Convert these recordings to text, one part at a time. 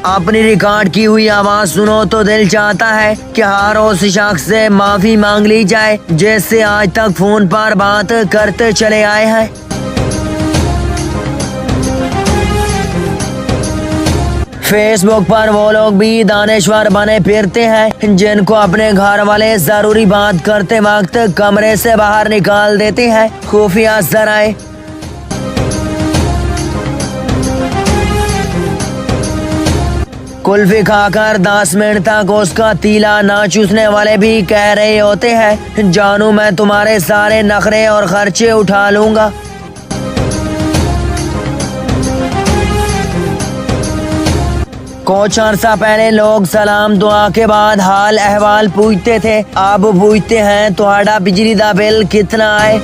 अपनी रिकॉर्ड की हुई आवाज सुनो तो दिल चाहता है कि हर उस शख्स से माफी मांग ली जाए जिससे आज तक फोन पर बात करते चले आए हैं। फेसबुक पर वो लोग भी दानिश्वर बने फिरते हैं जिनको अपने घर वाले जरूरी बात करते वक्त कमरे से बाहर निकाल देते हैं। खुफिया जराए कुल्फी खाकर 10 मिनट तक उसका तीला ना चूसने वाले भी कह रहे होते हैं, जानू मैं तुम्हारे सारे नखरे और खर्चे उठा लूंगा। कुछ अर्सा पहले लोग सलाम दुआ के बाद हाल अहवाल पूछते थे, अब पूछते हैं तुम्हारा बिजली का बिल कितना आए।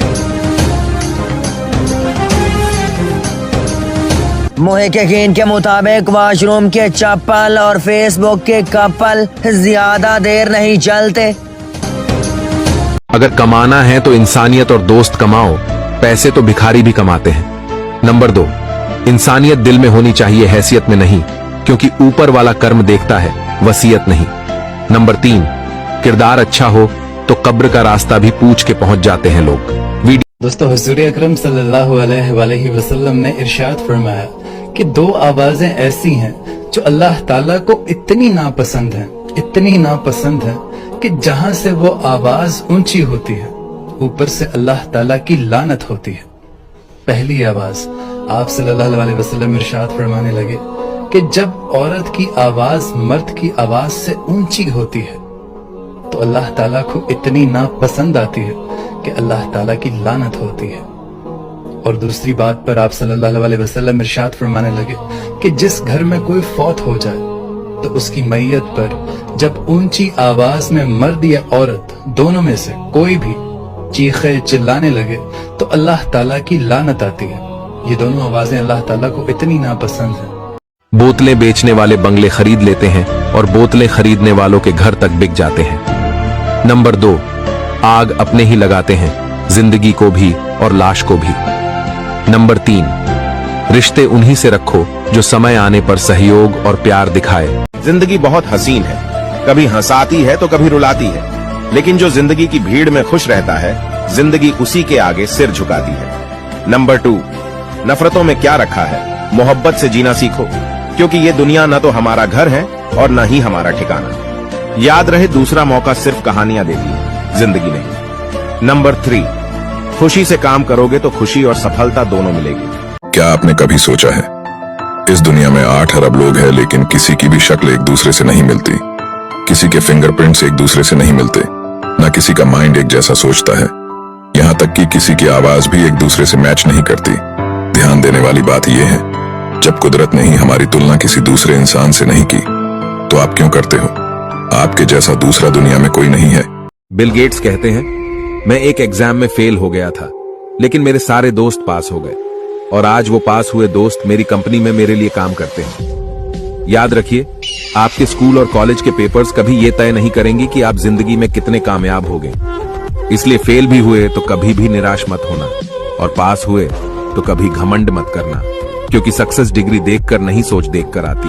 मुहक्किकीन के मुताबिक वॉशरूम के चप्पल और फेसबुक के कपल ज्यादा देर नहीं चलते। अगर कमाना है तो इंसानियत और दोस्त कमाओ, पैसे तो भिखारी भी कमाते हैं। नंबर 2, इंसानियत दिल में होनी चाहिए, हैसियत में नहीं, क्योंकि ऊपर वाला कर्म देखता है, वसीयत नहीं। नंबर 3, किरदार अच्छा हो तो कब्र का रास्ता भी पूछ के पहुंच जाते हैं लोग। दोस्तों, हुजूर अकरम सल्लल्लाहु अलैहि वसल्लम ने इरशाद फरमाया कि 2 आवाजें ऐसी हैं जो अल्लाह ताला को इतनी नापसंद है कि जहां से वो आवाज ऊंची होती है ऊपर से अल्लाह ताला की लानत होती है। पहली आवाज, आप सल्लल्लाहु अलैहि वसल्लम इरशाद फरमाने लगे कि जब औरत की आवाज मर्द की आवाज से ऊंची होती है तो अल्लाह ताला को इतनी नापसंद आती है कि अल्लाह ताला की लानत होती है। और दूसरी बात पर आप सल्लल्लाहु अलैहि वसल्लम इरशाद फरमाने लगे कि जिस घर में कोई फौत हो जाए तो उसकी मैयत पर जब ऊंची आवाज में मर्द या औरत दोनों में से कोई भी चीखे चिल्लाने लगे तो अल्लाह ताला की लानत आती है। ये दोनों आवाजें अल्लाह ताला को इतनी नापसंद है। बोतलें बेचने वाले बंगले खरीद लेते हैं और बोतलें खरीदने वालों के घर तक बिक जाते हैं। नंबर 2, आग अपने ही लगाते हैं, जिंदगी को भी और लाश को भी। नंबर 3, रिश्ते उन्हीं से रखो जो समय आने पर सहयोग और प्यार दिखाए। जिंदगी बहुत हसीन है, कभी हंसाती है तो कभी रुलाती है, लेकिन जो जिंदगी की भीड़ में खुश रहता है, जिंदगी उसी के आगे सिर झुकाती है। नंबर 2, नफरतों में क्या रखा है, मोहब्बत से जीना सीखो, क्योंकि ये दुनिया न तो हमारा घर है और न ही हमारा ठिकाना। याद रहे, दूसरा मौका सिर्फ कहानियां देती है, जिंदगी नहीं। नंबर 3, खुशी से काम करोगे तो खुशी और सफलता दोनों मिलेगी। क्या आपने कभी सोचा है, इस दुनिया में 8 अरब लोग हैं, लेकिन किसी की भी शक्ल एक दूसरे से नहीं मिलती, किसी के फिंगरप्रिंट्स एक दूसरे से नहीं मिलते, न किसी का माइंड एक जैसा सोचता है, यहाँ तक कि किसी की आवाज भी एक दूसरे से मैच नहीं करती। ध्यान देने वाली बात यह है, जब कुदरत ने ही हमारी तुलना किसी दूसरे इंसान से नहीं की, तो आप क्यों करते हो? आपके जैसा दूसरा दुनिया में कोई नहीं है। बिल गेट्स कहते हैं, मैं एक एग्जाम में फेल हो गया था, लेकिन मेरे सारे दोस्त पास हो गए और आज वो पास हुए दोस्त मेरी कंपनी में मेरे लिए काम करते हैं। याद रखिए, आपके स्कूल और कॉलेज के पेपर्स कभी ये तय नहीं करेंगे कि आप जिंदगी में कितने कामयाब होंगे। इसलिए फेल भी हुए तो कभी भी निराश मत होना, और पास हुए तो कभी घमंड मत करना, क्योंकि सक्सेस डिग्री देखकर नहीं, सोच देखकर आती है।